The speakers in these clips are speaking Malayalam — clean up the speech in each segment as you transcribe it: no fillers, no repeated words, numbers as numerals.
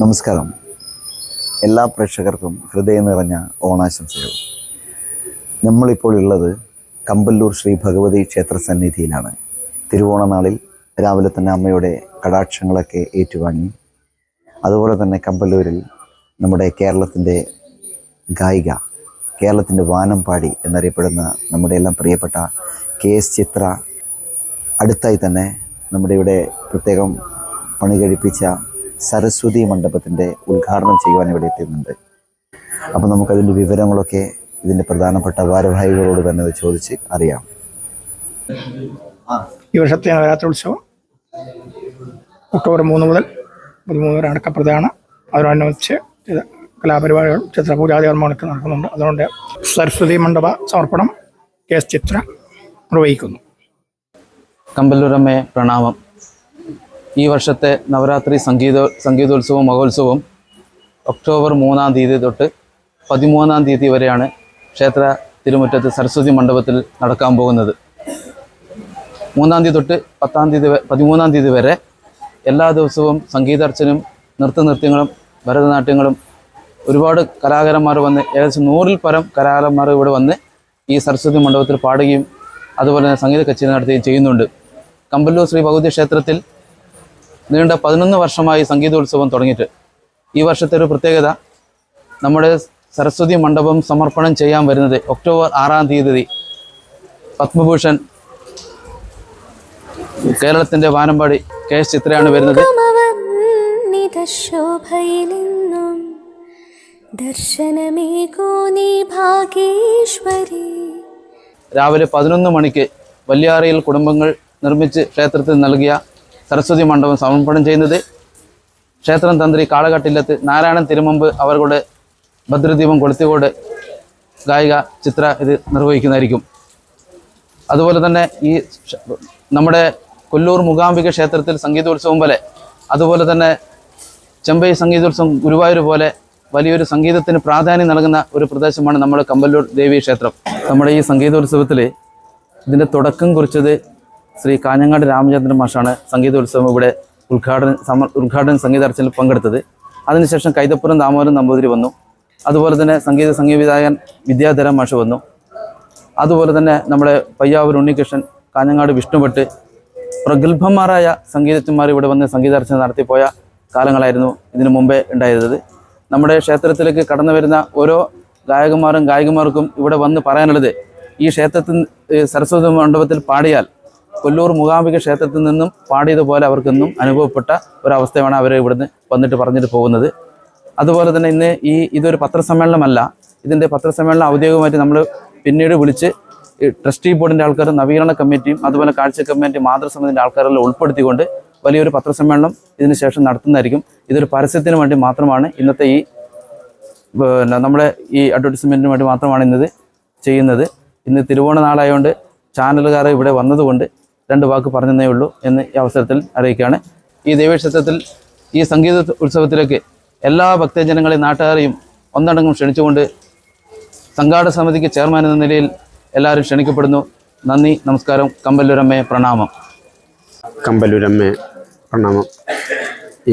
നമസ്കാരം. എല്ലാ പ്രേക്ഷകർക്കും ഹൃദയം നിറഞ്ഞ ഓണാശംസകൾ. നമ്മളിപ്പോൾ ഉള്ളത് കമ്പല്ലൂർ ശ്രീ ഭഗവതി ക്ഷേത്ര സന്നിധിയിലാണ്. തിരുവോണനാളിൽ രാവിലെ തന്നെ അമ്മയുടെ കടാക്ഷങ്ങളൊക്കെ ഏറ്റുവാങ്ങി, അതുപോലെ തന്നെ കമ്പല്ലൂരിൽ നമ്മുടെ കേരളത്തിൻ്റെ ഗായിക, കേരളത്തിൻ്റെ വാനമ്പാടി എന്നറിയപ്പെടുന്ന നമ്മുടെ എല്ലാം പ്രിയപ്പെട്ട KS ചിത്ര അടുത്തായി തന്നെ നമ്മുടെ ഇവിടെ പ്രത്യേകം പണി കഴിപ്പിച്ച സരസ്വതി മണ്ഡപത്തിൻ്റെ ഉദ്ഘാടനം ചെയ്യുവാൻ ഇവിടെ എത്തുന്നുണ്ട്. അപ്പോൾ നമുക്കതിൻ്റെ വിവരങ്ങളൊക്കെ ഇതിൻ്റെ പ്രധാനപ്പെട്ട ഭാരവാഹികളോട് തന്നെ ചോദിച്ച് അറിയാം. ഈ വർഷത്തെ നവരാത്രി ഉത്സവം ഒക്ടോബർ 3 മുതൽ 13 വരെ അടക്കപ്രദമാണ്. അതിനനുസരിച്ച് കലാപരിപാടികളും ചിത്രപൂജാതികർമ്മങ്ങളൊക്കെ നടക്കുന്നുണ്ട്. അതുകൊണ്ട് സരസ്വതി മണ്ഡപ സമർപ്പണം KS ചിത്ര നിർവഹിക്കുന്നു. കമ്പല്ലൂരമ്മയെ പ്രണാമം. ഈ വർഷത്തെ നവരാത്രി സംഗീതോത്സവവും മഹോത്സവവും ഒക്ടോബർ 3-ാം തീയതി തൊട്ട് 13-ാം തീയതി വരെയാണ് ക്ഷേത്ര തിരുമുറ്റത്ത് സരസ്വതി മണ്ഡപത്തിൽ നടക്കാൻ പോകുന്നത്. 3-ാം തീയതി തൊട്ട് 13-ാം തീയതി വരെ എല്ലാ ദിവസവും സംഗീതാർച്ചനയും നൃത്യങ്ങളും ഭരതനാട്യങ്ങളും ഒരുപാട് കലാകാരന്മാർ വന്ന് ഏകദേശം 100-ൽ പരം കലാകാരന്മാർ ഇവിടെ വന്ന് ഈ സരസ്വതി മണ്ഡപത്തിൽ പാടുകയും അതുപോലെ തന്നെ സംഗീത കച്ചേരി നടത്തുകയും ചെയ്യുന്നുണ്ട്. കമ്പല്ലൂർ ശ്രീ ഭഗവതി ക്ഷേത്രത്തിൽ നീണ്ട 11 വർഷമായി സംഗീതോത്സവം തുടങ്ങിയിട്ട് ഈ വർഷത്തെ ഒരു പ്രത്യേകത, നമ്മുടെ സരസ്വതി മണ്ഡപം സമർപ്പണം ചെയ്യാൻ വരുന്നത് ഒക്ടോബർ 6-ാം തീയതി പത്മഭൂഷൺ കേരളത്തിൻ്റെ വാനമ്പാടി KS ചിത്രയാണ് വരുന്നത്. രാവിലെ 11 മണിക്ക് വല്യാറിയിൽ കുടുംബങ്ങൾ നിർമ്മിച്ച് ക്ഷേത്രത്തിൽ നൽകിയ സരസ്വതി മണ്ഡപം സമർപ്പണം ചെയ്യുന്നത് ക്ഷേത്രം തന്ത്രി കാളകട്ടില്ലത്ത് നാരായണൻ തിരുമുമ്പ് അവരുടെ ഭദ്രദീപം കൊളുത്തിക്കോട് ഗായിക ചിത്ര ഇത് നിർവഹിക്കുന്നതായിരിക്കും. അതുപോലെ തന്നെ ഈ നമ്മുടെ കൊല്ലൂർ മൂകാംബിക ക്ഷേത്രത്തിൽ സംഗീതോത്സവം പോലെ, അതുപോലെ തന്നെ ചെമ്പൈ സംഗീതോത്സവം ഗുരുവായൂർ പോലെ വലിയൊരു സംഗീതത്തിന് പ്രാധാന്യം നൽകുന്ന ഒരു പ്രദേശമാണ് നമ്മുടെ കമ്പല്ലൂർ ദേവി ക്ഷേത്രം. നമ്മുടെ ഈ സംഗീതോത്സവത്തിൽ ഇതിൻ്റെ തുടക്കം കുറിച്ചത് ശ്രീ കാഞ്ഞങ്ങാട് രാമചന്ദ്രൻ മാഷാണ്. സംഗീതോത്സവം ഇവിടെ ഉദ്ഘാടന സംഗീതാർച്ചനയിൽ പങ്കെടുത്തത്. അതിനുശേഷം കൈതപ്പുറം ദാമോദരൻ നമ്പൂതിരി വന്നു. അതുപോലെ തന്നെ സംഗീതവിധായകൻ വിദ്യാധരൻ മാഷ് വന്നു. അതുപോലെ തന്നെ നമ്മുടെ പയ്യാവൂർ ഉണ്ണികൃഷ്ണൻ, കാഞ്ഞങ്ങാട് വിഷ്ണുഭട്ട്, പ്രഗത്ഭന്മാരായ സംഗീതജ്ഞന്മാർ ഇവിടെ വന്ന് സംഗീതാർച്ചന നടത്തിപ്പോയ കാലങ്ങളായിരുന്നു ഇതിനു മുമ്പേ ഉണ്ടായിരുന്നത്. നമ്മുടെ ക്ഷേത്രത്തിലേക്ക് കടന്നു വരുന്ന ഓരോ ഗായകന്മാർക്കും ഇവിടെ വന്ന് പറയാനുള്ളത്, ഈ ക്ഷേത്രത്തിൽ സരസ്വതി മണ്ഡപത്തിൽ പാടിയാൽ കൊല്ലൂർ മൂകാംബിക ക്ഷേത്രത്തിൽ നിന്നും പാടിയതുപോലെ അവർക്കെന്നും അനുഭവപ്പെട്ട ഒരവസ്ഥയാണ് അവർ ഇവിടുന്ന് വന്നിട്ട് പറഞ്ഞിട്ട് പോകുന്നത്. അതുപോലെ തന്നെ ഇതൊരു പത്രസമ്മേളനമല്ല. ഇതിൻ്റെ പത്രസമ്മേളനം ഔദ്യോഗികമായിട്ട് നമ്മൾ പിന്നീട് വിളിച്ച് ട്രസ്റ്റി ബോർഡിൻ്റെ ആൾക്കാരും നവീകരണ കമ്മിറ്റിയും അതുപോലെ കാഴ്ച കമ്മിറ്റി മാതൃസമിതിൻ്റെ ആൾക്കാരെല്ലാം ഉൾപ്പെടുത്തിക്കൊണ്ട് വലിയൊരു പത്രസമ്മേളനം ഇതിന് ശേഷം നടത്തുന്നതായിരിക്കും. ഇതൊരു പരസ്യത്തിന് വേണ്ടി മാത്രമാണ് ഇന്നത്തെ നമ്മുടെ ഈ അഡ്വർടൈസ്മെൻറ്റിന് വേണ്ടി മാത്രമാണ് ഇന്നത് ചെയ്യുന്നത്. ഇന്ന് തിരുവോണ നാളായതുകൊണ്ട് ചാനലുകാരെ ഇവിടെ വന്നതുകൊണ്ട് 2 വാക്ക് പറഞ്ഞതേ ഉള്ളൂ എന്ന് ഈ അവസരത്തിൽ അറിയിക്കുകയാണ്. ഈ ദേവീക്ഷേത്രത്തിൽ ഈ സംഗീത ഉത്സവത്തിലേക്ക് എല്ലാ ഭക്തജനങ്ങളെയും നാട്ടുകാരെയും ഒന്നടങ്കം ക്ഷണിച്ചുകൊണ്ട് സംഘാടക സമിതിക്ക് ചെയർമാൻ എന്ന നിലയിൽ എല്ലാവരും ക്ഷണിക്കപ്പെടുന്നു. നന്ദി, നമസ്കാരം. കമ്പല്ലൂരമ്മയെ പ്രണാമം. കമ്പല്ലൂരമ്മയെ പ്രണാമം.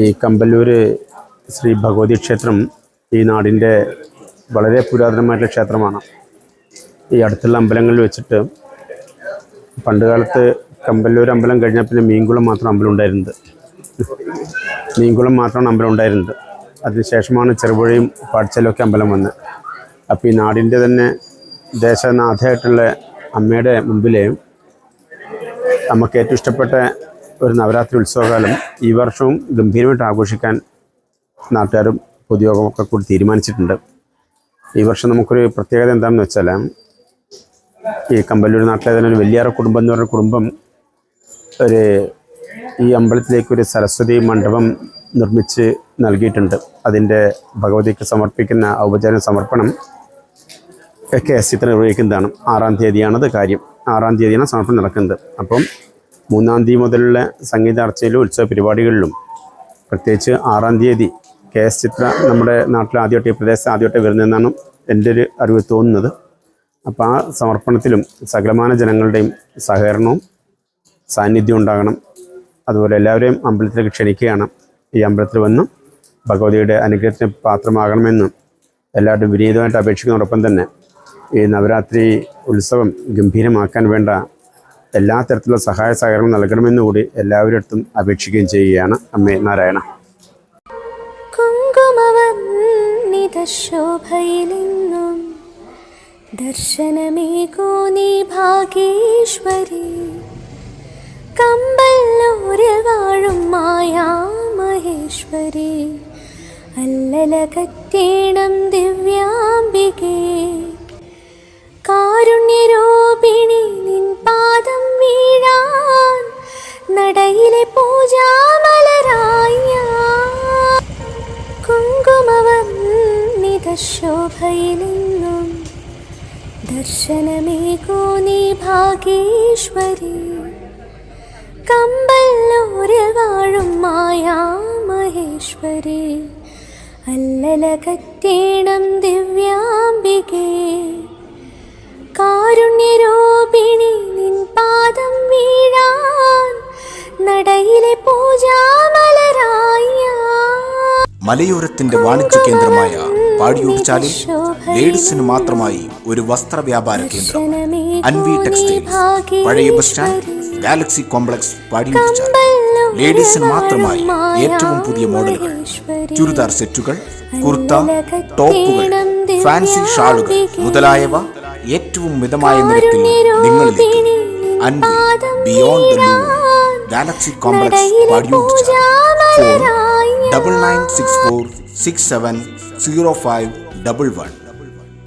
ഈ കമ്പല്ലൂർ ശ്രീ ഭഗവതി ക്ഷേത്രം ഈ നാടിൻ്റെ വളരെ പുരാതനമായിട്ടുള്ള ക്ഷേത്രമാണ്. ഈ അടുത്തുള്ള അമ്പലങ്ങളിൽ വെച്ചിട്ട് പണ്ടുകാലത്ത് കമ്പല്ലൂർ അമ്പലം കഴിഞ്ഞാൽ പിന്നെ മീൻകുളം മാത്രം അമ്പലം ഉണ്ടായിരുന്നത്. മാത്രമാണ് അമ്പലം ഉണ്ടായിരുന്നത്. അതിനുശേഷമാണ് ചെറുപുഴയും പാടിച്ചാലൊക്കെ അമ്പലം വന്നത്. അപ്പോൾ ഈ നാടിൻ്റെ തന്നെ ദേശനാഥയായിട്ടുള്ള അമ്മയുടെ മുമ്പിൽ നമുക്ക് ഏറ്റവും ഇഷ്ടപ്പെട്ട ഒരു നവരാത്രി ഉത്സവകാലം ഈ വർഷവും ഗംഭീരമായിട്ട് ആഘോഷിക്കാൻ നാട്ടുകാരും പൊതുയോഗമൊക്കെ കൂടി തീരുമാനിച്ചിട്ടുണ്ട്. ഈ വർഷം നമുക്കൊരു പ്രത്യേകത എന്താണെന്ന് വെച്ചാൽ, ഈ കമ്പല്ലൂർ നാട്ടിലെ തന്നെ ഒരു വെല്ലിയാറ കുടുംബം എന്ന് പറഞ്ഞ കുടുംബം ഈ അമ്പലത്തിലേക്കൊരു സരസ്വതി മണ്ഡപം നിർമ്മിച്ച് നൽകിയിട്ടുണ്ട്. അതിൻ്റെ ഭഗവതിക്ക് സമർപ്പിക്കുന്ന ഔപചാരിക സമർപ്പണം KS ചിത്ര നിർവഹിക്കുന്നതാണ്. 6-ാം തീയതിയാണത് കാര്യം. 6-ാം തീയതിയാണ് സമർപ്പണം നടക്കുന്നത്. അപ്പം 3-ാം തീയതി മുതലുള്ള സംഗീതാർച്ചയിലും ഉത്സവ പരിപാടികളിലും പ്രത്യേകിച്ച് 6-ാം തീയതി KS ചിത്ര നമ്മുടെ നാട്ടിൽ ആദ്യമായിട്ട് ഈ പ്രദേശത്ത് ആദ്യമായിട്ട് വരുന്നതെന്നാണ് എൻ്റെ ഒരു അറിവ് തോന്നുന്നത്. അപ്പോൾ ആ സമർപ്പണത്തിലും സകലമാന ജനങ്ങളുടെയും സഹകരണവും സാന്നിധ്യം ഉണ്ടാകണം. അതുപോലെ എല്ലാവരെയും അമ്പലത്തിലേക്ക് ക്ഷണിക്കുകയാണ്. ഈ അമ്പലത്തിൽ വന്ന് ഭഗവതിയുടെ അനുഗ്രഹത്തിന് പാത്രമാകണമെന്നും എല്ലാവരും വിനീതമായിട്ട് അപേക്ഷിക്കുന്നതോടൊപ്പം തന്നെ ഈ നവരാത്രി ഉത്സവം ഗംഭീരമാക്കാൻ വേണ്ട എല്ലാ തരത്തിലുള്ള സഹായ സഹകരണം നൽകണമെന്നുകൂടി എല്ലാവരുടെ അടുത്തും അപേക്ഷിക്കുകയും ചെയ്യുകയാണ്. അമ്മേ നാരായണ. ശോഭയിലെന്നും ദർശനമേകോ നീ ഭാഗേശ്വരി, കമ്പല്ലൂരിൽ വാഴും മായാ മഹേശ്വരി, അല്ലലകറ്റേണം ദിവ്യാംബികേ, കാരുണ്യരൂപിണി നിൻ പാദം വീഴാൻ നടയിലെ പൂജാമലരായ, കുങ്കുമവർണ്ണിത ശോഭയിലെന്നും ദർശനമേകോ നീ ഭാഗേശ്വരി, കമ്പല്ലൂരിൽ വാഴും മായാ മഹേശ്വരി, അല്ലലകറ്റേണം ദിവ്യാംബികേ, കാരുണ്യരൂപിണി നിൻ പാദം വീഴാൻ നടയിലെ പൂജാമലരായ. മലയോരത്തിന്റെ വാണിജ്യ കേന്ദ്രമായ പാടിയൂർച്ചാലിൽ ലേഡീസിന് മാത്രമായി ഒരു വസ്ത്ര വ്യാപാര കേന്ദ്രം അൻവി ടെക്സ്റ്റൈൽസ്, പഴയ ബസ് സ്റ്റാൻഡ്, ഗാലക്സി കോംപ്ലക്സ്, പാടിയൂർച്ചാൽ. ലേഡീസിന് മാത്രമായി ഏറ്റവും പുതിയ മോഡലുകൾ, ചുരിദാർ സെറ്റുകൾ, കുർത്ത, ടോപ്പുകൾ, ഫാൻസി ഷാളുകൾ മുതലായവ ഏറ്റവും മിതമായ നിരക്കിൽ നിങ്ങളിലേക്ക്. Anvi beyond the loon, galaxy complex, Padiyurchal. Phone 9964670511.